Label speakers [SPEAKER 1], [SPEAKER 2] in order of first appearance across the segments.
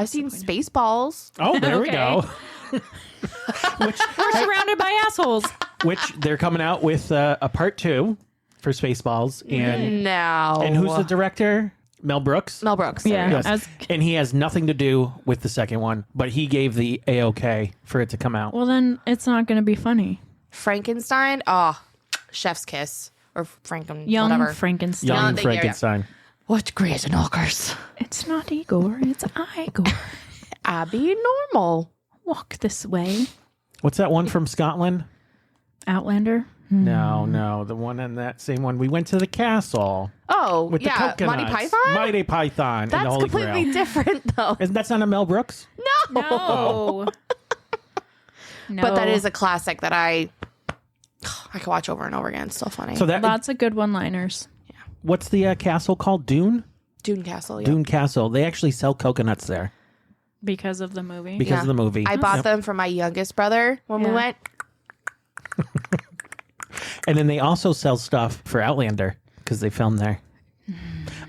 [SPEAKER 1] I've seen Spaceballs.
[SPEAKER 2] Oh, there we go.
[SPEAKER 3] We're surrounded by assholes.
[SPEAKER 2] Which they're coming out with a part 2 for Spaceballs. And
[SPEAKER 1] No.
[SPEAKER 2] and who's the director? Mel Brooks.
[SPEAKER 1] Mel Brooks.
[SPEAKER 3] Yeah.
[SPEAKER 2] Yes. And he has nothing to do with the second one, but he gave the A-OK for it to come out.
[SPEAKER 3] Well, then it's not going to be funny.
[SPEAKER 1] Frankenstein. Oh, Chef's Kiss. Or
[SPEAKER 3] Young
[SPEAKER 1] whatever.
[SPEAKER 3] Frankenstein.
[SPEAKER 2] Young
[SPEAKER 1] yeah.
[SPEAKER 2] Frankenstein.
[SPEAKER 1] What great knockers.
[SPEAKER 3] It's not Igor, it's Igor.
[SPEAKER 1] Abby Normal.
[SPEAKER 3] Walk this way.
[SPEAKER 2] What's that one from Scotland?
[SPEAKER 3] Outlander.
[SPEAKER 2] No, the one in that same one. We went to the castle
[SPEAKER 1] Oh,
[SPEAKER 2] with the
[SPEAKER 1] yeah.
[SPEAKER 2] coconuts.
[SPEAKER 1] Monty Python?
[SPEAKER 2] Mighty Python. and the
[SPEAKER 1] That's
[SPEAKER 2] Holy
[SPEAKER 1] completely
[SPEAKER 2] Grail.
[SPEAKER 1] different, though.
[SPEAKER 2] That's not a Mel Brooks?
[SPEAKER 3] No. No.
[SPEAKER 1] But that is a classic that I could watch over and over again. It's still funny.
[SPEAKER 2] So that
[SPEAKER 3] Lots of good one-liners.
[SPEAKER 2] what's the castle called? Dune?
[SPEAKER 1] Dune Castle. Yeah.
[SPEAKER 2] Dune Castle. They actually sell coconuts there
[SPEAKER 3] Because of the movie.
[SPEAKER 2] because
[SPEAKER 1] Yeah.
[SPEAKER 2] of the movie.
[SPEAKER 1] I bought them for my youngest brother when we
[SPEAKER 3] Yeah.
[SPEAKER 1] went.
[SPEAKER 2] And then they also sell stuff for Outlander because they filmed there.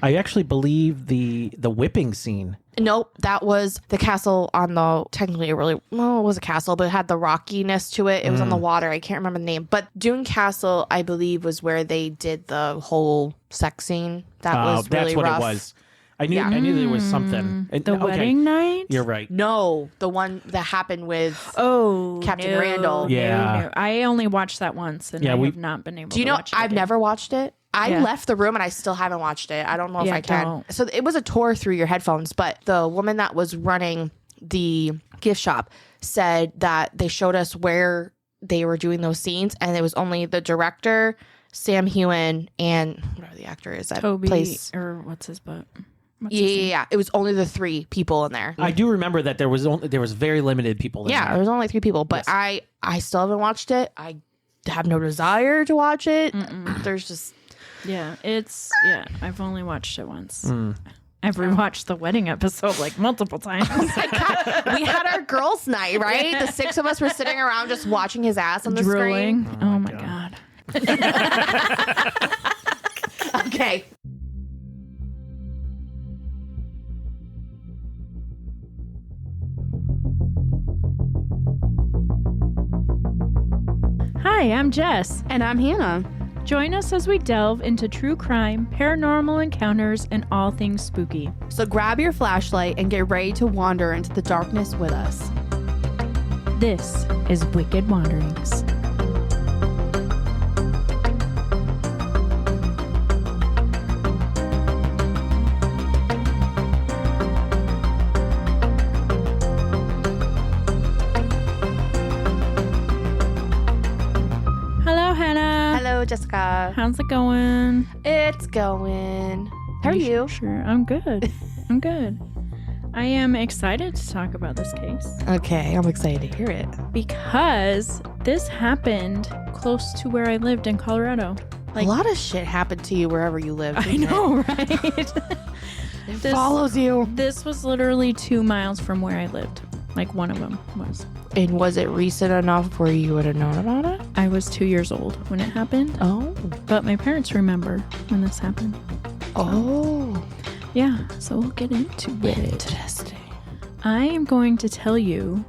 [SPEAKER 2] I actually believe the whipping scene.
[SPEAKER 1] Nope, that was the castle on the, technically it was a castle, but it had the rockiness to it. It was on the water. I can't remember the name. But Dune Castle, I believe, was where they did the whole sex scene. That was really
[SPEAKER 2] that's what
[SPEAKER 1] rough.
[SPEAKER 2] it was. I knew
[SPEAKER 1] Yeah.
[SPEAKER 2] I knew there was something. And-
[SPEAKER 3] The
[SPEAKER 2] okay,
[SPEAKER 3] wedding night?
[SPEAKER 2] You're right.
[SPEAKER 1] No, the one that happened with...
[SPEAKER 3] Oh,
[SPEAKER 1] Captain
[SPEAKER 3] no,
[SPEAKER 1] Randall.
[SPEAKER 2] Yeah.
[SPEAKER 3] no. I only watched that once, and
[SPEAKER 2] Yeah,
[SPEAKER 3] I
[SPEAKER 2] we-
[SPEAKER 3] have not been able
[SPEAKER 1] Do you
[SPEAKER 3] to
[SPEAKER 1] know,
[SPEAKER 3] watch it
[SPEAKER 1] I've
[SPEAKER 3] again.
[SPEAKER 1] never watched it. I
[SPEAKER 3] Yeah.
[SPEAKER 1] left the room and I still haven't watched it. I don't know if
[SPEAKER 3] Yeah,
[SPEAKER 1] I can.
[SPEAKER 3] don't.
[SPEAKER 1] So it was a tour through your headphones, but the woman that was running the gift shop said that they showed us where they were doing those scenes, and it was only the director, Sam Heughan, and whatever the actor is that
[SPEAKER 3] Toby,
[SPEAKER 1] plays.
[SPEAKER 3] or what's his butt? What's
[SPEAKER 1] Yeah,
[SPEAKER 3] his
[SPEAKER 1] yeah,
[SPEAKER 3] name?
[SPEAKER 1] yeah. It was only the 3 people in there.
[SPEAKER 2] I do remember that there was very limited people in
[SPEAKER 1] Yeah,
[SPEAKER 2] there.
[SPEAKER 1] there was only 3 people, but
[SPEAKER 2] Yes.
[SPEAKER 1] I still haven't watched it. I have no desire to watch it. There's just...
[SPEAKER 3] Yeah, I've only watched it once.
[SPEAKER 2] Mm.
[SPEAKER 3] I've rewatched the wedding episode like multiple times.
[SPEAKER 1] We had our girls' night, right? The 6 of us were sitting around just watching his ass on the
[SPEAKER 3] Drooling.
[SPEAKER 1] screen.
[SPEAKER 3] Oh my god.
[SPEAKER 1] Okay.
[SPEAKER 3] Hi, I'm Jess.
[SPEAKER 4] And I'm Hannah.
[SPEAKER 3] Join us as we delve into true crime, paranormal encounters, and all things spooky.
[SPEAKER 4] So grab your flashlight and get ready to wander into the darkness with us.
[SPEAKER 3] This is Wicked Wanderings. Hello, Hannah.
[SPEAKER 1] Hello, Jessica.
[SPEAKER 3] How's it going?
[SPEAKER 1] It's going. How are you?
[SPEAKER 3] Sure, I'm good. I'm good. I am excited to talk about this case
[SPEAKER 1] Okay, I'm excited to hear it.
[SPEAKER 3] because this happened close to where I lived in Colorado.
[SPEAKER 1] A lot of shit happened to you wherever you live.
[SPEAKER 3] I know, right?
[SPEAKER 1] It follows you.
[SPEAKER 3] This was literally 2 miles from where I lived. Like one of them was.
[SPEAKER 1] And was it recent enough where you would have known about it?
[SPEAKER 3] I was 2 years old when it happened,
[SPEAKER 1] Oh.
[SPEAKER 3] but my parents remember when this happened.
[SPEAKER 1] Oh.
[SPEAKER 3] Yeah, so we'll get into it.
[SPEAKER 1] Interesting.
[SPEAKER 3] I am going to tell you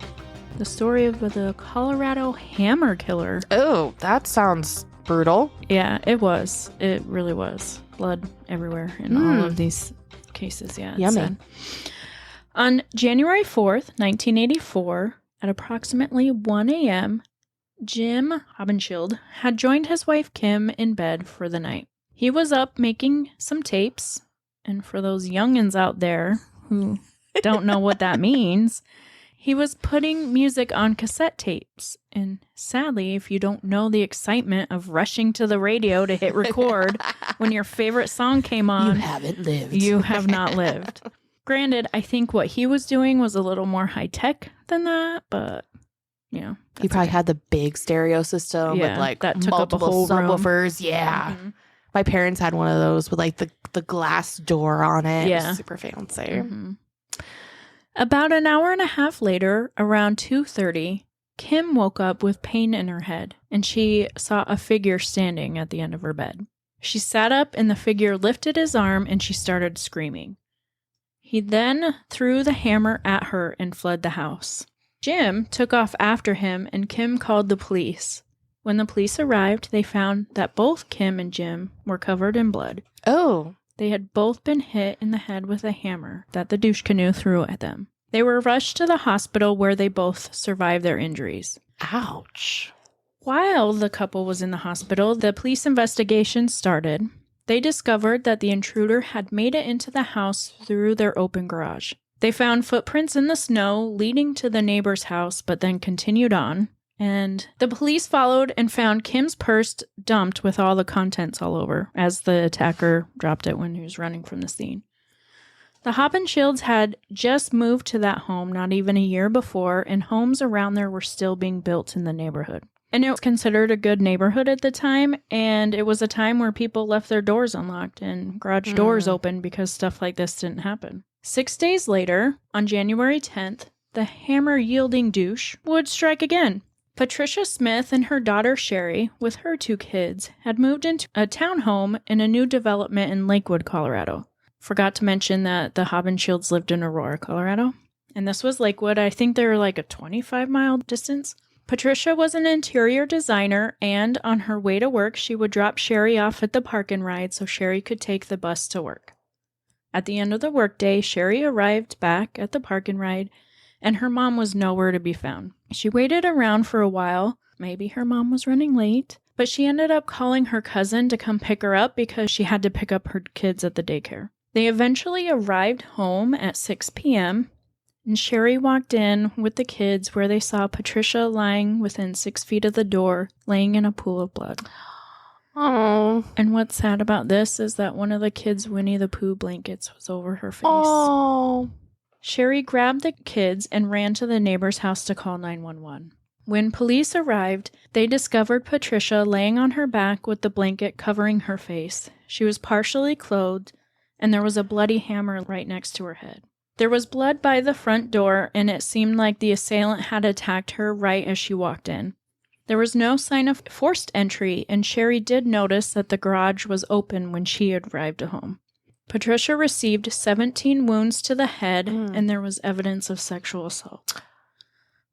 [SPEAKER 3] the story of the Colorado Hammer Killer.
[SPEAKER 1] Oh, that sounds brutal.
[SPEAKER 3] Yeah, it was. It really was. Blood everywhere in all of these cases. Yeah. it's
[SPEAKER 1] Yummy.
[SPEAKER 3] sad. On January 4th, 1984, at approximately 1 a.m., Jim Haubenschild had joined his wife Kim in bed for the night. He was up making some tapes, and for those youngins out there who don't know what that means, he was putting music on cassette tapes. And sadly, if you don't know the excitement of rushing to the radio to hit record when your favorite song came on,
[SPEAKER 1] haven't lived.
[SPEAKER 3] you have not lived. Granted, I think what he was doing was a little more high tech than that, but you know,
[SPEAKER 1] He probably had the big stereo system
[SPEAKER 3] Yeah,
[SPEAKER 1] with like
[SPEAKER 3] that took up a
[SPEAKER 1] multiple
[SPEAKER 3] whole room.
[SPEAKER 1] subwoofers. Yeah.
[SPEAKER 3] Mhm.
[SPEAKER 1] My parents had one of those with like the glass door on it. It
[SPEAKER 3] Yeah.
[SPEAKER 1] was super fancy.
[SPEAKER 3] Mhm. About an hour and a half later, around 2:30, Kim woke up with pain in her head, and she saw a figure standing at the end of her bed. She sat up, and the figure lifted his arm, and she started screaming. He then threw the hammer at her and fled the house. Jim took off after him, and Kim called the police. When the police arrived, they found that both Kim and Jim were covered in blood.
[SPEAKER 1] Oh.
[SPEAKER 3] They had both been hit in the head with a hammer that the douche canoe threw at them. They were rushed to the hospital where they both survived their injuries.
[SPEAKER 1] Ouch.
[SPEAKER 3] While the couple was in the hospital, the police investigation started. They discovered that the intruder had made it into the house through their open garage. They found footprints in the snow leading to the neighbor's house, but then continued on. And the police followed and found Kim's purse dumped with all the contents all over, as the attacker dropped it when he was running from the scene. The Haubenschiilds had just moved to that home not even a year before, and homes around there were still being built in the neighborhood. And it was considered a good neighborhood at the time, and it was a time where people left their doors unlocked and garage doors open because stuff like this didn't happen. 6 days later, on January 10th, the hammer-yielding douche would strike again. Patricia Smith and her daughter Sherry, with her 2 kids, had moved into a townhome in a new development in Lakewood, Colorado. Forgot to mention that the Haubenschiilds lived in Aurora, Colorado. And this was Lakewood. I think they were like a 25-mile distance. Patricia was an interior designer, and on her way to work, she would drop Sherry off at the park and ride so Sherry could take the bus to work. At the end of the workday, Sherry arrived back at the park and ride, and her mom was nowhere to be found. She waited around for a while. Maybe her mom was running late, but she ended up calling her cousin to come pick her up because she had to pick up her kids at the daycare. They eventually arrived home at 6 p.m., and Sherry walked in with the kids where they saw Patricia lying within 6 feet of the door, laying in a pool of blood.
[SPEAKER 1] Oh.
[SPEAKER 3] And what's sad about this is that one of the kids' Winnie the Pooh blankets was over her face.
[SPEAKER 1] Oh.
[SPEAKER 3] Sherry grabbed the kids and ran to the neighbor's house to call 911. When police arrived, they discovered Patricia laying on her back with the blanket covering her face. She was partially clothed, and there was a bloody hammer right next to her head. There was blood by the front door, and it seemed like the assailant had attacked her right as she walked in. There was no sign of forced entry, and Sherry did notice that the garage was open when she arrived at home. Patricia received 17 wounds to the head, and there was evidence of sexual assault.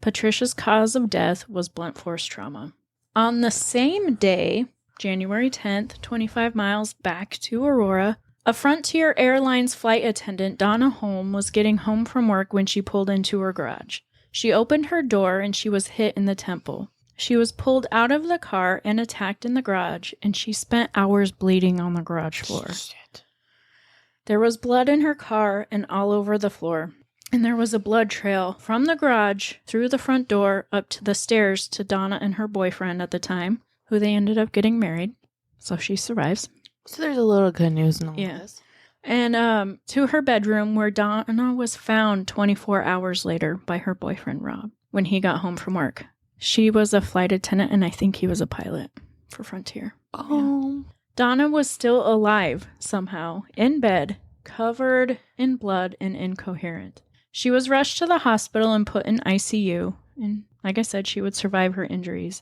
[SPEAKER 3] Patricia's cause of death was blunt force trauma. On the same day, January 10th, 25 miles back to Aurora, a Frontier Airlines flight attendant, Donna Holm, was getting home from work when she pulled into her garage. She opened her door and she was hit in the temple. She was pulled out of the car and attacked in the garage, and she spent hours bleeding on the garage floor.
[SPEAKER 1] Shit.
[SPEAKER 3] There was blood in her car and all over the floor, and there was a blood trail from the garage through the front door up to the stairs to Donna and her boyfriend at the time, who they ended up getting married, so she survives.
[SPEAKER 1] So there's a little good news in all this.
[SPEAKER 3] And to her bedroom where Donna was found 24 hours later by her boyfriend, Rob, when he got home from work. She was a flight attendant, and I think he was a pilot for Frontier.
[SPEAKER 1] Oh.
[SPEAKER 3] Yeah. Donna was still alive somehow, in bed, covered in blood and incoherent. She was rushed to the hospital and put in ICU, and like I said, she would survive her injuries.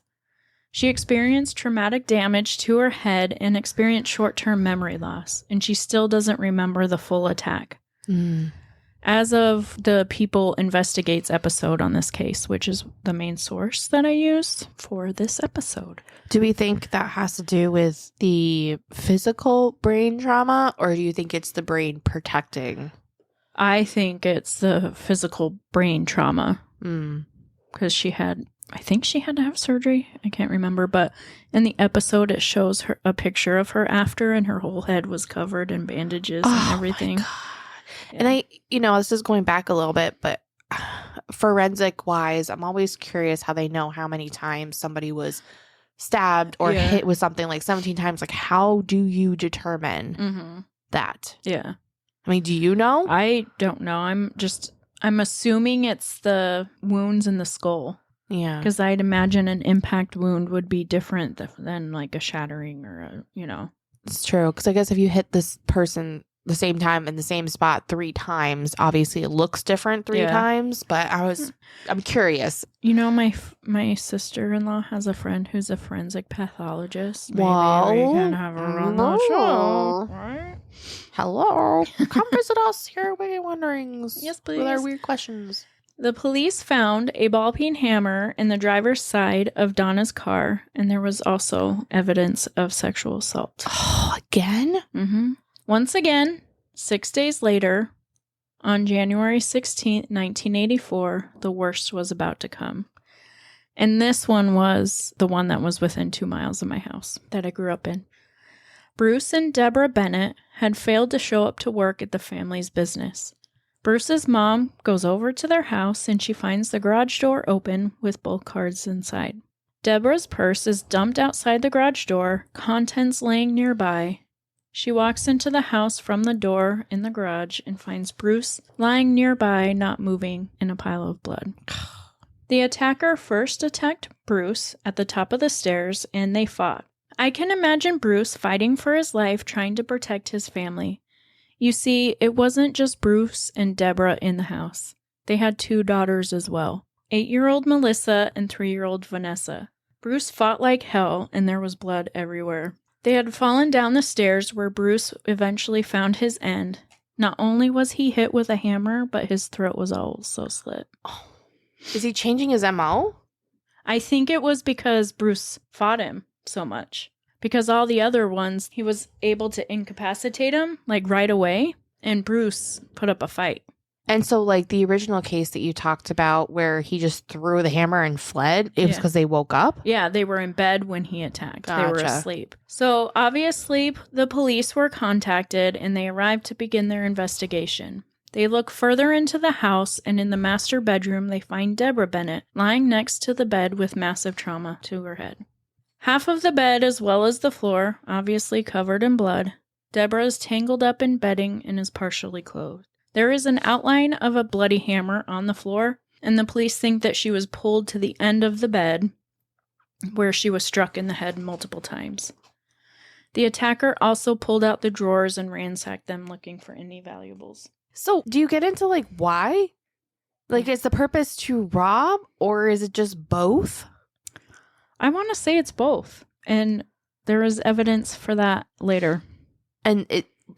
[SPEAKER 3] She experienced traumatic damage to her head and experienced short-term memory loss, and she still doesn't remember the full attack. As of the People Investigates episode on this case, which is the main source that I used for this episode.
[SPEAKER 1] Do we think that has to do with the physical brain trauma, or do you think it's the brain protecting?
[SPEAKER 3] I think it's the physical brain trauma. Because I think she had to have surgery. I can't remember, but in the episode it shows her a picture of her after, and her whole head was covered in bandages and everything.
[SPEAKER 1] My God. Yeah. And this is going back a little bit, but forensic wise, I'm always curious how they know how many times somebody was stabbed or hit with something like 17 times. Like, how do you determine that?
[SPEAKER 3] Yeah.
[SPEAKER 1] I mean, do you know?
[SPEAKER 3] I don't know. I'm assuming it's the wounds in the skull.
[SPEAKER 1] Yeah.
[SPEAKER 3] Because I'd imagine an impact wound would be different than like a shattering or
[SPEAKER 1] It's true. Because I guess if you hit this person the same time in the same spot 3 times, obviously it looks different 3 times. But I'm curious.
[SPEAKER 3] My sister-in-law has a friend who's a forensic pathologist. Maybe
[SPEAKER 1] Wow.
[SPEAKER 3] we can have her on the show. Right?
[SPEAKER 1] Hello. Come visit us here at Wicked Wanderings.
[SPEAKER 3] Yes,
[SPEAKER 1] With our
[SPEAKER 3] please.
[SPEAKER 1] weird questions.
[SPEAKER 3] The police found a ball-peen hammer in the driver's side of Donna's car, and there was also evidence of sexual assault.
[SPEAKER 1] Oh, again?
[SPEAKER 3] Mm-hmm. Once again, 6 days later, on January 16th, 1984, the worst was about to come. And this one was the one that was within 2 miles of my house that I grew up in. Bruce and Deborah Bennett had failed to show up to work at the family's business. Bruce's mom goes over to their house and she finds the garage door open with both cars inside. Deborah's purse is dumped outside the garage door, contents laying nearby. She walks into the house from the door in the garage and finds Bruce lying nearby, not moving, in a pile of blood. The attacker first attacked Bruce at the top of the stairs and they fought. I can imagine Bruce fighting for his life, trying to protect his family. You see, it wasn't just Bruce and Deborah in the house. They had 2 daughters as well, 8-year-old Melissa and 3-year-old Vanessa. Bruce fought like hell, and there was blood everywhere. They had fallen down the stairs where Bruce eventually found his end. Not only was he hit with a hammer, but his throat was also slit.
[SPEAKER 1] Oh. Is he changing his MO?
[SPEAKER 3] I think it was because Bruce fought him so much. Because all the other ones, he was able to incapacitate him, like, right away, and Bruce put up a fight.
[SPEAKER 1] And so, like, the original case that you talked about where he just threw the hammer and fled, it was because they woke up?
[SPEAKER 3] Yeah, they were in bed when he attacked.
[SPEAKER 1] Gotcha.
[SPEAKER 3] They were asleep. So, obviously, the police were contacted, and they arrived to begin their investigation. They look further into the house, and in the master bedroom, they find Deborah Bennett lying next to the bed with massive trauma to her head. Half of the bed, as well as the floor, obviously covered in blood. Deborah is tangled up in bedding and is partially clothed. There is an outline of a bloody hammer on the floor, and the police think that she was pulled to the end of the bed, where she was struck in the head multiple times. The attacker also pulled out the drawers and ransacked them looking for any valuables.
[SPEAKER 1] So, do you get into, like, why? Like, is the purpose to rob, or is it just both?
[SPEAKER 3] I want to say it's both, and there is evidence for that later.
[SPEAKER 1] And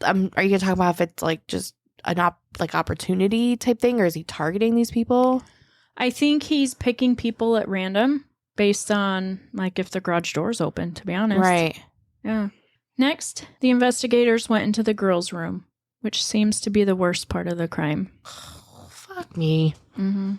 [SPEAKER 1] are you going to talk about if it's, like, just an opportunity type thing, or is he targeting these people?
[SPEAKER 3] I think he's picking people at random based on, like, if the garage door's open, to be honest.
[SPEAKER 1] Right.
[SPEAKER 3] Yeah. Next, the investigators went into the girls' room, which seems to be the worst part of the crime.
[SPEAKER 1] Oh, fuck me.
[SPEAKER 3] Mm-hmm.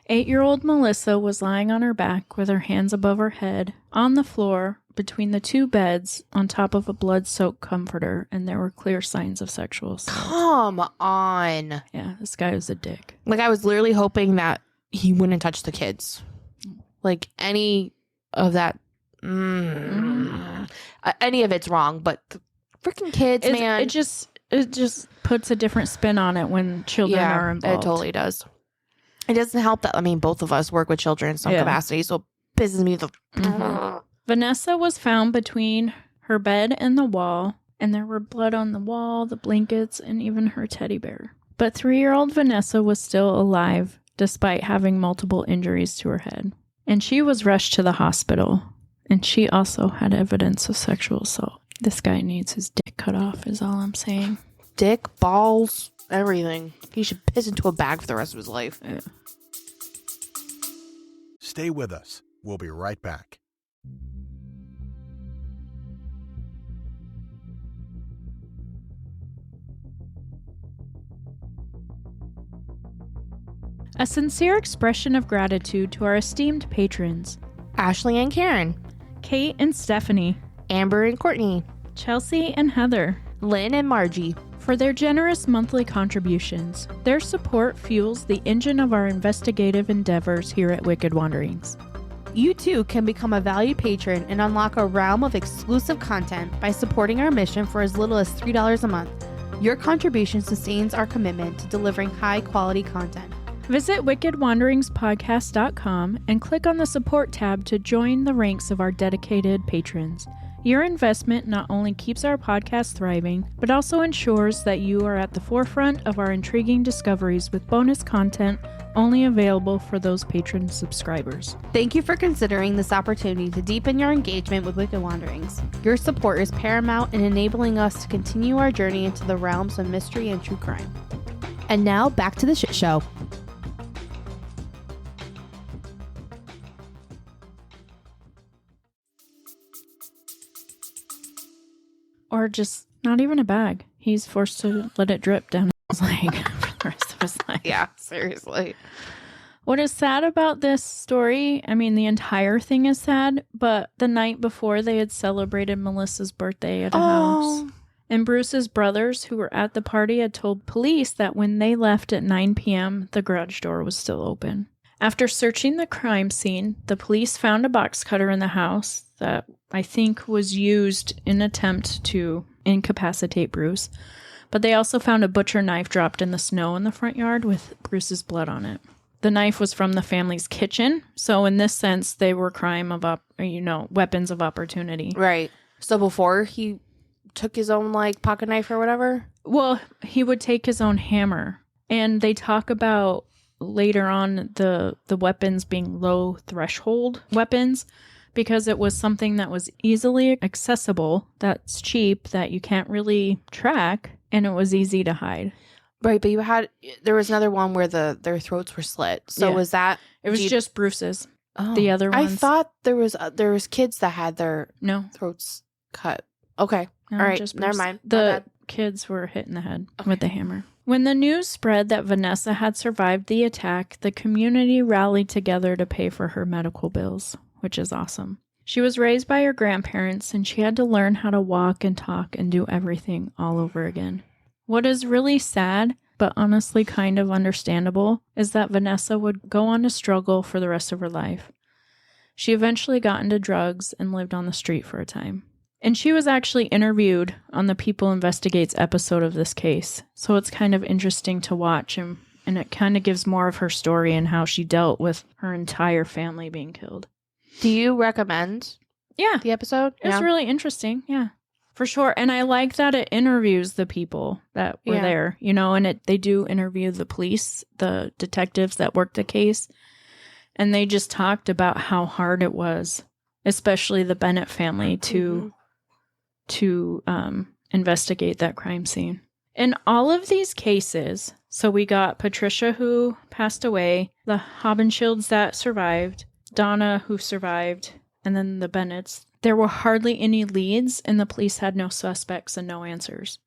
[SPEAKER 3] 8-year-old Melissa was lying on her back with her hands above her head on the floor between the 2 beds on top of a blood-soaked comforter, and there were clear signs of sexual assault.
[SPEAKER 1] Come on.
[SPEAKER 3] Yeah, this guy was a dick.
[SPEAKER 1] Like, I was literally hoping that he wouldn't touch the kids. Like, any of that. Any of it's wrong, but the freaking kids, man.
[SPEAKER 3] It just puts a different spin on it when children are involved.
[SPEAKER 1] It totally does. It doesn't help that, I mean, both of us work with children in some capacity, so it pisses me the...
[SPEAKER 3] Vanessa was found between her bed and the wall, and there were blood on the wall, the blankets, and even her teddy bear. But 3-year-old Vanessa was still alive, despite having multiple injuries to her head. And she was rushed to the hospital, and she also had evidence of sexual assault. This guy needs his dick cut off, is all I'm saying.
[SPEAKER 1] Dick, balls, everything. He should piss into a bag for the rest of his life.
[SPEAKER 3] Yeah.
[SPEAKER 5] Stay with us. We'll be right back.
[SPEAKER 3] A sincere expression of gratitude to our esteemed patrons,
[SPEAKER 1] Ashley and Karen,
[SPEAKER 3] Kate and Stephanie,
[SPEAKER 1] Amber and Courtney,
[SPEAKER 3] Chelsea and Heather,
[SPEAKER 1] Lynn and Margie,
[SPEAKER 3] for their generous monthly contributions. Their support fuels the engine of our investigative endeavors here at Wicked Wanderings.
[SPEAKER 4] You too can become a valued patron and unlock a realm of exclusive content by supporting our mission for as little as $3 a month. Your contribution sustains our commitment to delivering high-quality content.
[SPEAKER 3] Visit wickedwanderingspodcast.com and click on the support tab to join the ranks of our dedicated patrons. Your investment not only keeps our podcast thriving, but also ensures that you are at the forefront of our intriguing discoveries with bonus content only available for those patron subscribers.
[SPEAKER 4] Thank you for considering this opportunity to deepen your engagement with Wicked Wanderings. Your support is paramount in enabling us to continue our journey into the realms of mystery and true crime. And now, back to the shit show.
[SPEAKER 3] Or just not even a bag. He's forced to let it drip down his leg for the rest of his life.
[SPEAKER 1] Yeah, seriously.
[SPEAKER 3] What is sad about this story, I mean, the entire thing is sad, but the night before they had celebrated Melissa's birthday at a house. And Bruce's brothers, who were at the party, had told police that when they left at 9 p.m., the garage door was still open. After searching the crime scene, the police found a box cutter in the house that I think was used in an attempt to incapacitate Bruce. But they also found a butcher knife dropped in the snow in the front yard with Bruce's blood on it. The knife was from the family's kitchen, so in this sense, they were weapons of opportunity.
[SPEAKER 1] Right. So before he took his own, pocket knife or whatever?
[SPEAKER 3] Well, he would take his own hammer. And they talk about later on the weapons being low threshold weapons because it was something that was easily accessible, that's cheap, that you can't really track, and it was easy to hide.
[SPEAKER 1] Right, but there was another one where their throats were slit. So
[SPEAKER 3] Yeah.
[SPEAKER 1] was that?
[SPEAKER 3] It was just Bruce's.
[SPEAKER 1] Oh.
[SPEAKER 3] The other
[SPEAKER 1] I
[SPEAKER 3] ones.
[SPEAKER 1] thought there was kids that had their
[SPEAKER 3] No.
[SPEAKER 1] throats cut. Okay.
[SPEAKER 3] No,
[SPEAKER 1] All right.
[SPEAKER 3] just
[SPEAKER 1] Never
[SPEAKER 3] Bruce.
[SPEAKER 1] mind. My
[SPEAKER 3] The
[SPEAKER 1] bad.
[SPEAKER 3] kids were hit in the head
[SPEAKER 1] Okay.
[SPEAKER 3] with the hammer. When the news spread that Vanessa had survived the attack, the community rallied together to pay for her medical bills, which is awesome. She was raised by her grandparents, and she had to learn how to walk and talk and do everything all over again. What is really sad, but honestly kind of understandable, is that Vanessa would go on to struggle for the rest of her life. She eventually got into drugs and lived on the street for a time. And she was actually interviewed on the People Investigates episode of this case, so it's kind of interesting to watch, and it kind of gives more of her story and how she dealt with her entire family being killed.
[SPEAKER 1] Do you recommend
[SPEAKER 3] Yeah,
[SPEAKER 1] the episode?
[SPEAKER 3] it's really interesting, yeah, for sure. And I like that it interviews the people that were
[SPEAKER 1] Yeah.
[SPEAKER 3] there, and they do interview the police, the detectives that worked the case, and they just talked about how hard it was, especially the Bennett family, to investigate that crime scene. In all of these cases, so we got Patricia, who passed away, the Haubenschiilds that survived, Donna, who survived, and then the Bennetts. There were hardly any leads, and the police had no suspects and no answers.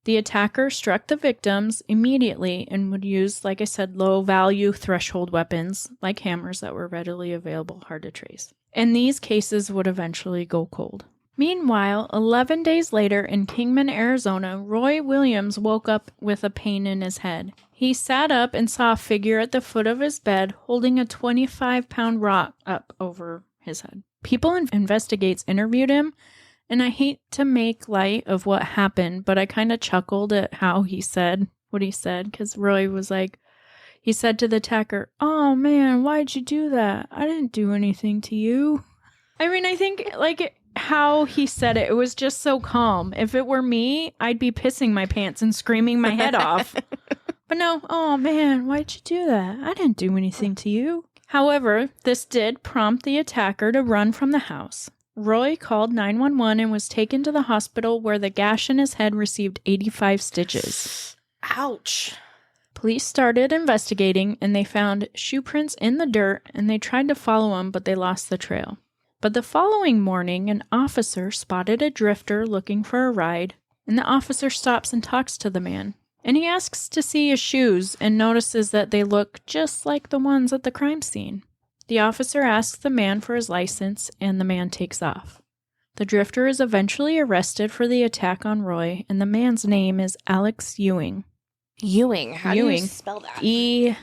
[SPEAKER 3] The attacker struck the victims immediately and would use, like I said, low-value threshold weapons, like hammers that were readily available, hard to trace. And these cases would eventually go cold. Meanwhile, 11 days later in Kingman, Arizona, Roy Williams woke up with a pain in his head. He sat up and saw a figure at the foot of his bed holding a 25-pound rock up over his head. People Investigates interviewed him, and I hate to make light of what happened, but I kind of chuckled at how he said what he said, because Roy was like, he said to the attacker, "Oh man, why'd you do that? I didn't do anything to you." I mean, I think how he said it was just so calm. If it were me, I'd be pissing my pants and screaming my head off. But no, "Oh man, why'd you do that? I didn't do anything to you." However, this did prompt the attacker to run from the house. Roy called 911 and was taken to the hospital, where the gash in his head received 85 stitches.
[SPEAKER 1] Ouch.
[SPEAKER 3] Police started investigating, and they found shoe prints in the dirt, and they tried to follow him, but they lost the trail. But the following morning, an officer spotted a drifter looking for a ride, and the officer stops and talks to the man. And he asks to see his shoes and notices that they look just like the ones at the crime scene. The officer asks the man for his license, and the man takes off. The drifter is eventually arrested for the attack on Roy, and the man's name is Alex Ewing.
[SPEAKER 1] Ewing. How do
[SPEAKER 3] Ewing.
[SPEAKER 1] you spell that?
[SPEAKER 3] Ewing.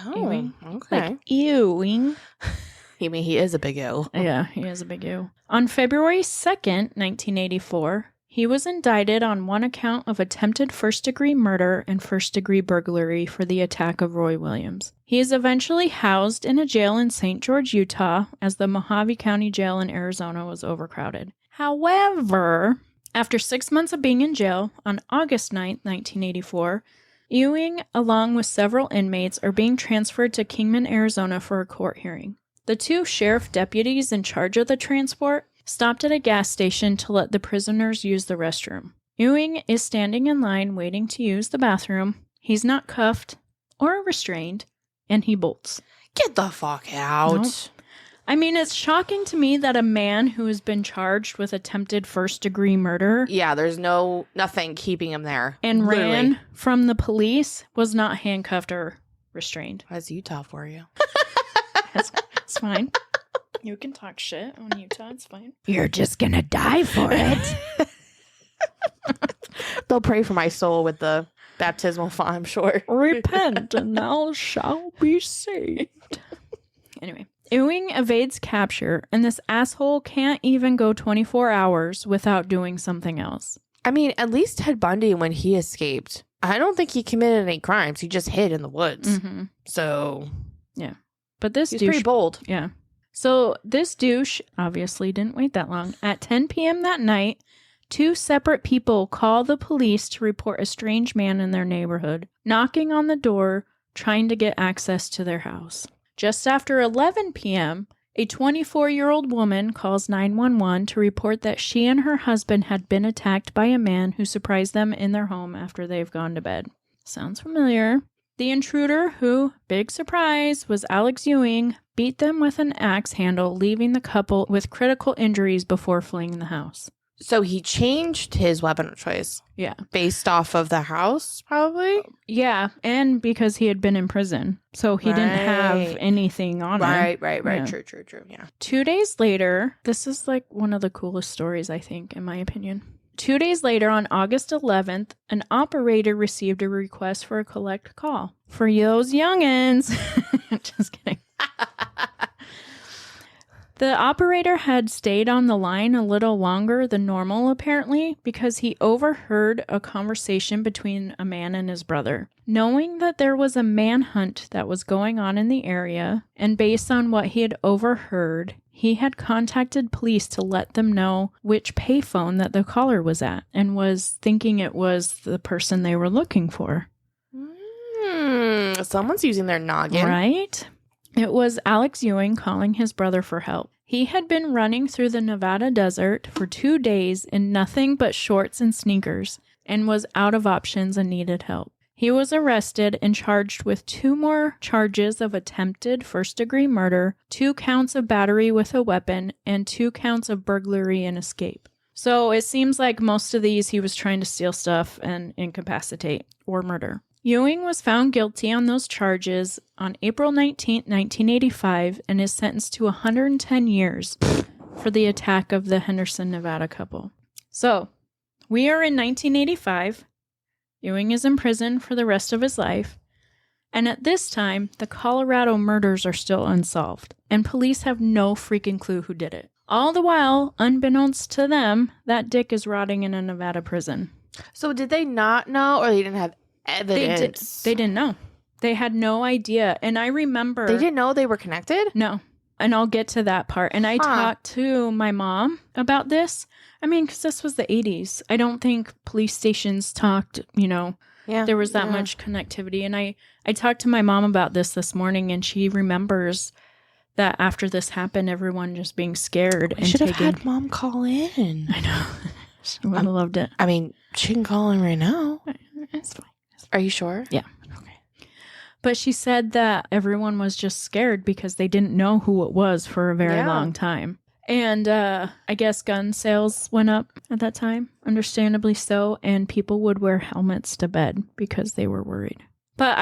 [SPEAKER 1] Oh,
[SPEAKER 3] Ewing.
[SPEAKER 1] okay.
[SPEAKER 3] Like Ewing.
[SPEAKER 1] I mean, he is a big Ew.
[SPEAKER 3] Yeah, he is a big Ew. On February 2nd, 1984, he was indicted on one account of attempted first-degree murder and first-degree burglary for the attack of Roy Williams. He is eventually housed in a jail in St. George, Utah, as the Mojave County Jail in Arizona was overcrowded. However, after 6 months of being in jail, on August 9th, 1984, Ewing, along with several inmates, are being transferred to Kingman, Arizona for a court hearing. The 2 sheriff deputies in charge of the transport stopped at a gas station to let the prisoners use the restroom. Ewing is standing in line waiting to use the bathroom. He's not cuffed or restrained, and he bolts.
[SPEAKER 1] Get the fuck out.
[SPEAKER 3] Nope. I mean, it's shocking to me that a man who has been charged with attempted first-degree murder
[SPEAKER 1] Yeah, there's nothing keeping him there.
[SPEAKER 3] and
[SPEAKER 1] Literally.
[SPEAKER 3] ran from the police was not handcuffed or restrained.
[SPEAKER 1] That's Utah for you.
[SPEAKER 3] It's fine. You can talk shit on Utah. It's fine.
[SPEAKER 4] You're just gonna die for it.
[SPEAKER 1] They'll pray for my soul with the baptismal font, I'm sure.
[SPEAKER 3] Repent and thou shalt be saved. Anyway, Ewing evades capture, and this asshole can't even go 24 hours without doing something else.
[SPEAKER 1] I mean, at least Ted Bundy, when he escaped, I don't think he committed any crimes. He just hid in the woods.
[SPEAKER 3] Mm-hmm.
[SPEAKER 1] So,
[SPEAKER 3] Yeah. But this
[SPEAKER 1] he's
[SPEAKER 3] douche...
[SPEAKER 1] pretty bold.
[SPEAKER 3] Yeah. So this douche obviously didn't wait that long. At 10 p.m. that night, 2 separate people call the police to report a strange man in their neighborhood, knocking on the door, trying to get access to their house. Just after 11 p.m., a 24-year-old woman calls 911 to report that she and her husband had been attacked by a man who surprised them in their home after they've gone to bed. Sounds familiar. The intruder, who, big surprise, was Alex Ewing, beat them with an axe handle, leaving the couple with critical injuries before fleeing the house.
[SPEAKER 1] So he changed his weapon of choice
[SPEAKER 3] Yeah.
[SPEAKER 1] based off of the house, probably?
[SPEAKER 3] Yeah, and because he had been in prison. So he didn't have
[SPEAKER 1] Right.
[SPEAKER 3] anything on him.
[SPEAKER 1] Right.
[SPEAKER 3] Yeah.
[SPEAKER 1] True. Yeah.
[SPEAKER 3] 2 days later, this is like one of the coolest stories, I think, in my opinion. 2 days later, on August 11th, an operator received a request for a collect call. For those youngins. Just kidding. The operator had stayed on the line a little longer than normal, apparently, because he overheard a conversation between a man and his brother. Knowing that there was a manhunt that was going on in the area, and based on what he had overheard, he had contacted police to let them know which payphone that the caller was at, and was thinking it was the person they were looking for.
[SPEAKER 1] Someone's using their noggin.
[SPEAKER 3] Right? It was Alex Ewing calling his brother for help. He had been running through the Nevada desert for 2 days in nothing but shorts and sneakers, and was out of options and needed help. He was arrested and charged with 2 more charges of attempted first-degree murder, 2 counts of battery with a weapon, and 2 counts of burglary and escape. So it seems like most of these he was trying to steal stuff and incapacitate or murder. Ewing was found guilty on those charges on April 19, 1985, and is sentenced to 110 years for the attack of the Henderson, Nevada couple. So, we are in 1985. Ewing is in prison for the rest of his life. And at this time, the Colorado murders are still unsolved, and police have no freaking clue who did it. All the while, unbeknownst to them, that dick is rotting in a Nevada prison.
[SPEAKER 1] So did they not know, or they didn't have evidence?
[SPEAKER 3] They didn't know. They had no idea. And I remember...
[SPEAKER 1] They didn't know they were connected?
[SPEAKER 3] No. And I'll get to that part. And I talked to my mom about this. I mean, because this was the 80s. I don't think police stations talked, there was that much connectivity. And I talked to my mom about this morning, and she remembers that after this happened, everyone just being scared.
[SPEAKER 1] I should have had mom call in.
[SPEAKER 3] I know. She would have loved it.
[SPEAKER 1] I mean, she can call in right now.
[SPEAKER 3] It's fine.
[SPEAKER 1] Are you sure?
[SPEAKER 3] Yeah. Okay. But she said that everyone was just scared because they didn't know who it was for a very long time. And I guess gun sales went up at that time, understandably so, and people would wear helmets to bed because they were worried. But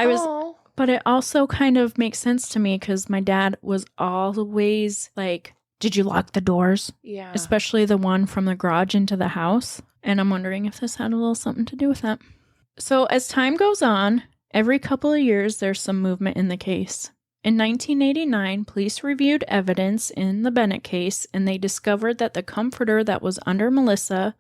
[SPEAKER 3] but it also kind of makes sense to me because my dad was always like, did you lock the doors?
[SPEAKER 1] Yeah.
[SPEAKER 3] Especially the one from the garage into the house. And I'm wondering if this had a little something to do with that. So as time goes on, every couple of years, there's some movement in the case. In 1989, police reviewed evidence in the Bennett case, and they discovered that the comforter that was under Melissa,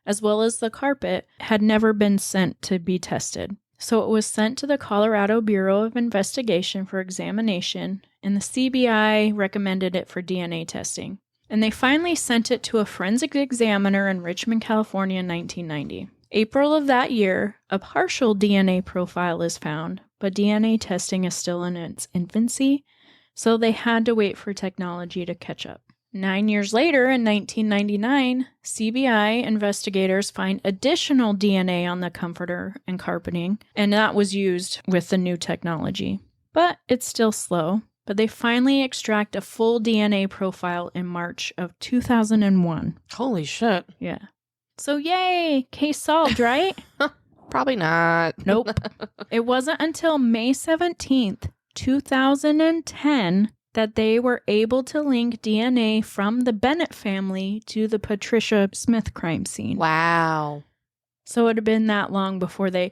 [SPEAKER 3] as well as the carpet, had never been sent to be tested. So it was sent to the Colorado Bureau of Investigation for examination, and the CBI recommended it for DNA testing. And they finally sent it to a forensic examiner in Richmond, California in 1990. April of that year, a partial DNA profile is found, but DNA testing is still in its infancy, so they had to wait for technology to catch up. 9 years later, in 1999, CBI investigators find additional DNA on the comforter and carpeting, and that was used with the new technology. But it's still slow. But they finally extract a full DNA profile in March of 2001.
[SPEAKER 1] Holy shit.
[SPEAKER 3] Yeah. So yay! Case solved, right?
[SPEAKER 1] Probably not.
[SPEAKER 3] Nope. It wasn't until May 17th, 2010, that they were able to link DNA from the Bennett family to the Patricia Smith crime scene.
[SPEAKER 1] Wow.
[SPEAKER 3] So it had been that long before the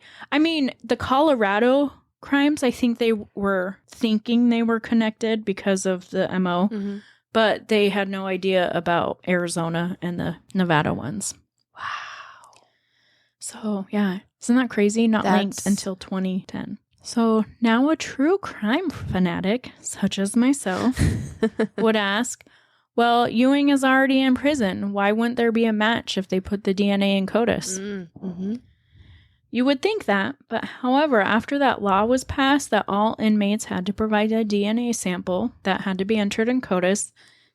[SPEAKER 3] Colorado crimes, I think they were thinking they were connected because of the MO, but they had no idea about Arizona and the Nevada ones.
[SPEAKER 1] Wow.
[SPEAKER 3] So, yeah. Isn't that crazy? Not linked until 2010. So now a true crime fanatic, such as myself, would ask, well, Ewing is already in prison. Why wouldn't there be a match if they put the DNA in CODIS?
[SPEAKER 1] Mm-hmm.
[SPEAKER 3] You would think that, but however, after that law was passed that all inmates had to provide a DNA sample that had to be entered in CODIS,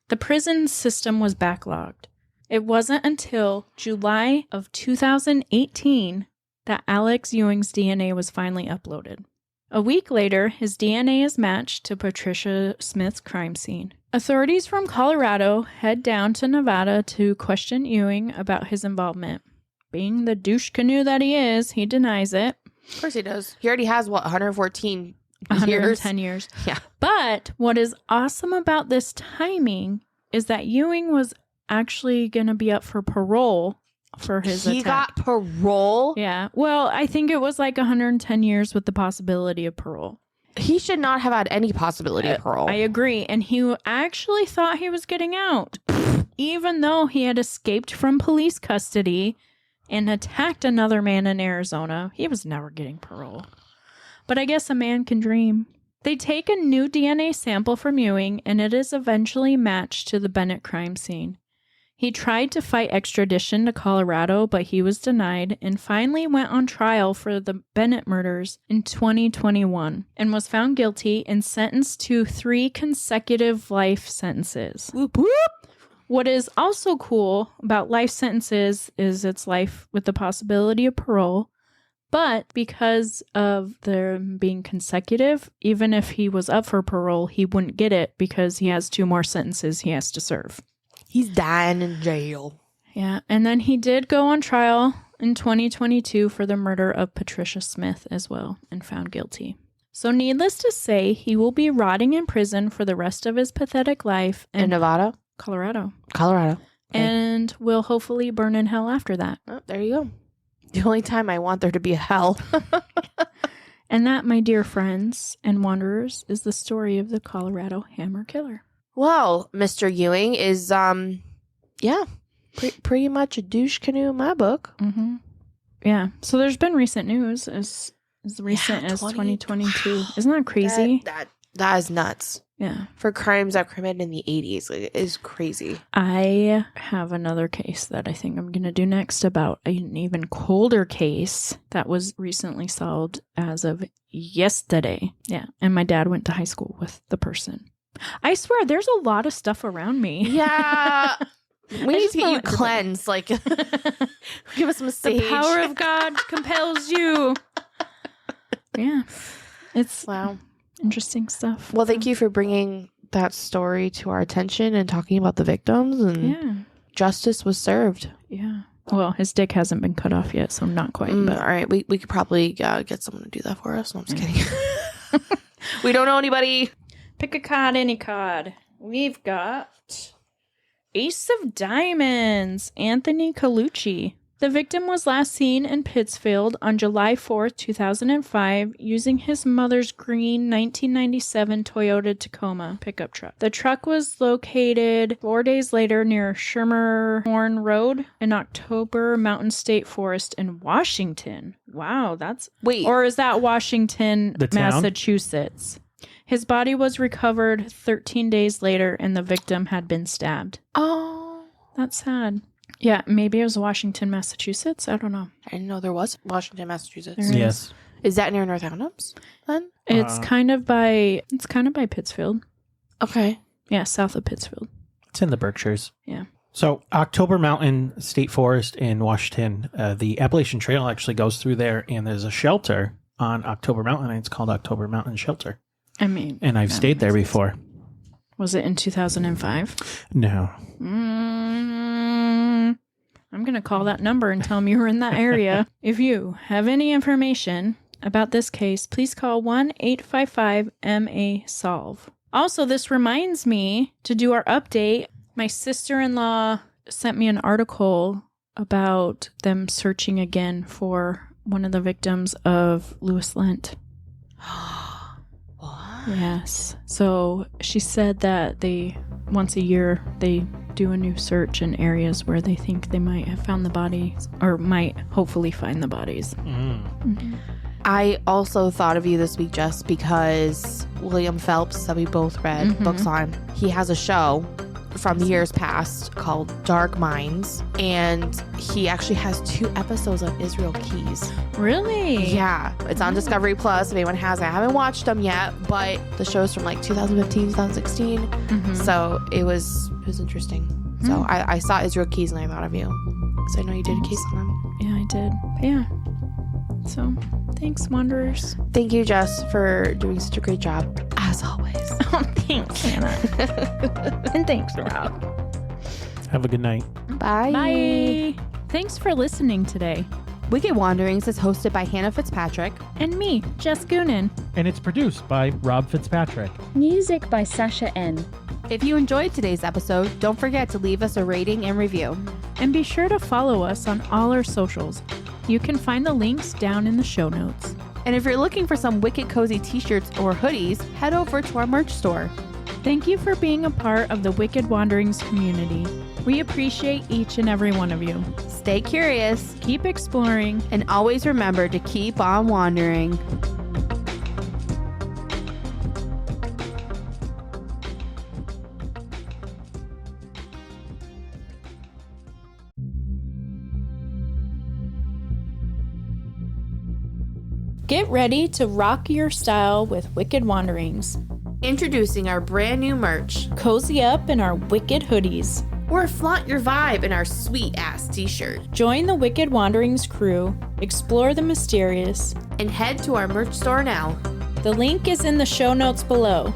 [SPEAKER 3] the prison system was backlogged. It wasn't until July of 2018 that Alex Ewing's DNA was finally uploaded. A week later, his DNA is matched to Patricia Smith's crime scene. Authorities from Colorado head down to Nevada to question Ewing about his involvement. Being the douche canoe that he is, he denies it.
[SPEAKER 1] Of course he does. He already has, 114 years?
[SPEAKER 3] 110 years.
[SPEAKER 1] Yeah.
[SPEAKER 3] But what is awesome about this timing is that Ewing was actually going to be up for parole for his attack.
[SPEAKER 1] He got parole?
[SPEAKER 3] Yeah. Well, I think it was like 110 years with the possibility of parole.
[SPEAKER 1] He should not have had any possibility of parole.
[SPEAKER 3] I agree. And he actually thought he was getting out. Even though he had escaped from police custody and attacked another man in Arizona, he was never getting parole. But I guess a man can dream. They take a new DNA sample from Ewing, and it is eventually matched to the Bennett crime scene. He tried to fight extradition to Colorado, but he was denied, and finally went on trial for the Bennett murders in 2021, and was found guilty and sentenced to 3 consecutive life sentences.
[SPEAKER 1] Whoop, whoop.
[SPEAKER 3] What is also cool about life sentences is it's life with the possibility of parole, but because of them being consecutive, even if he was up for parole, he wouldn't get it because he has 2 more sentences he has to serve.
[SPEAKER 1] He's dying in jail.
[SPEAKER 3] Yeah, and then he did go on trial in 2022 for the murder of Patricia Smith as well and found guilty. So needless to say, he will be rotting in prison for the rest of his pathetic life
[SPEAKER 1] In Nevada?
[SPEAKER 3] Colorado.
[SPEAKER 1] Colorado. Okay.
[SPEAKER 3] And will hopefully burn in hell after that.
[SPEAKER 1] Oh, there you go. The only time I want there to be a hell.
[SPEAKER 3] And that, my dear friends and wanderers, is the story of the Colorado Hammer Killer.
[SPEAKER 1] Well, Mr. Ewing is, pretty much a douche canoe in my book.
[SPEAKER 3] Mm-hmm. Yeah. So there's been recent news as recent as 2022.
[SPEAKER 1] Wow.
[SPEAKER 3] Isn't that crazy?
[SPEAKER 1] That is nuts.
[SPEAKER 3] Yeah.
[SPEAKER 1] For crimes that were committed in the 80s. It is crazy.
[SPEAKER 3] I have another case that I think I'm going to do next about an even colder case that was recently solved as of yesterday. Yeah. And my dad went to high school with the person. I swear, there's a lot of stuff around me.
[SPEAKER 1] Yeah. We need
[SPEAKER 3] just
[SPEAKER 1] to get
[SPEAKER 3] want
[SPEAKER 1] you
[SPEAKER 3] everybody-
[SPEAKER 1] cleansed. Like, give us some sage.
[SPEAKER 3] The power of God compels you. Yeah. It's
[SPEAKER 1] Wow.
[SPEAKER 3] interesting stuff.
[SPEAKER 1] Well, thank you for bringing that story to our attention and talking about the victims. And
[SPEAKER 3] Yeah.
[SPEAKER 1] justice was served.
[SPEAKER 3] Yeah. Well, his dick hasn't been cut off yet, so not quite.
[SPEAKER 1] All
[SPEAKER 3] But
[SPEAKER 1] right. We could probably get someone to do that for us. No, I'm just kidding. We don't know anybody.
[SPEAKER 3] pick a card, any card. We've got Ace of Diamonds, Anthony Colucci. The victim was last seen in Pittsfield on July 4th, 2005, using his mother's green 1997 Toyota Tacoma pickup truck. The truck was located 4 days later near Schermerhorn Road in October Mountain State Forest in Washington. Wow, that's...
[SPEAKER 1] Wait.
[SPEAKER 3] Or is that Washington,
[SPEAKER 2] The town?
[SPEAKER 3] Massachusetts? His body was recovered 13 days later, and the victim had been stabbed.
[SPEAKER 1] Oh.
[SPEAKER 3] That's sad. Yeah, maybe it was Washington, Massachusetts. I don't know.
[SPEAKER 1] I didn't know there was Washington, Massachusetts.
[SPEAKER 3] There is.
[SPEAKER 2] Yes.
[SPEAKER 1] Is that near North Adams then?
[SPEAKER 3] It's kind of by Pittsfield.
[SPEAKER 1] Okay.
[SPEAKER 3] Yeah, south of Pittsfield.
[SPEAKER 2] It's in the Berkshires.
[SPEAKER 3] Yeah.
[SPEAKER 2] So October Mountain State Forest in Washington, the Appalachian Trail actually goes through there, and there's a shelter on October Mountain, and it's called October Mountain Shelter.
[SPEAKER 3] I mean,
[SPEAKER 2] And I've stayed there before.
[SPEAKER 3] Was it in 2005?
[SPEAKER 2] No.
[SPEAKER 3] I'm going to call that number and tell them you were in that area. If you have any information about this case, please call 1-855-MA-SOLVE. Also, this reminds me to do our update. My sister-in-law sent me an article about them searching again for one of the victims of Louis Lent.
[SPEAKER 1] What?
[SPEAKER 3] Yes. So she said that once a year, they do a new search in areas where they think they might have found the bodies or might hopefully find the bodies. Mm-hmm.
[SPEAKER 1] I also thought of you this week just because William Phelps, that we both read books on, he has a show from years past called Dark Minds, and he actually has 2 episodes of Israel Keys.
[SPEAKER 3] Really?
[SPEAKER 1] Yeah, it's on Discovery Plus if anyone has it. I haven't watched them yet, but the show's from like 2015, 2016, so it was interesting. So I saw Israel Keys and I thought of you, because I know you did a case on him.
[SPEAKER 3] Yeah, I did. Yeah. So, thanks, Wanderers.
[SPEAKER 1] Thank you, Jess, for doing such a great job, as always.
[SPEAKER 3] Oh, thanks, Hannah. And thanks, Rob.
[SPEAKER 2] Have a good night.
[SPEAKER 1] Bye.
[SPEAKER 3] Bye. Thanks for listening today.
[SPEAKER 4] Wicked Wanderings is hosted by Hannah Fitzpatrick.
[SPEAKER 3] And me, Jess Goonan.
[SPEAKER 2] And it's produced by Rob Fitzpatrick.
[SPEAKER 6] Music by Sasha N.
[SPEAKER 4] If you enjoyed today's episode, don't forget to leave us a rating and review.
[SPEAKER 3] And be sure to follow us on all our socials. You can find the links down in the show notes.
[SPEAKER 4] And if you're looking for some Wicked Cozy t-shirts or hoodies, head over to our merch store.
[SPEAKER 3] Thank you for being a part of the Wicked Wanderings community. We appreciate each and every one of you.
[SPEAKER 4] Stay curious
[SPEAKER 3] Keep exploring.
[SPEAKER 4] and always remember to keep on wandering.
[SPEAKER 3] Get ready to rock your style with Wicked Wanderings.
[SPEAKER 1] Introducing our brand new merch,
[SPEAKER 3] Cozy up in our Wicked hoodies.
[SPEAKER 1] or flaunt your vibe in our sweet-ass t-shirt.
[SPEAKER 3] Join the Wicked Wanderings crew, explore the mysterious,
[SPEAKER 1] And head to our merch store now.
[SPEAKER 3] The link is in the show notes below.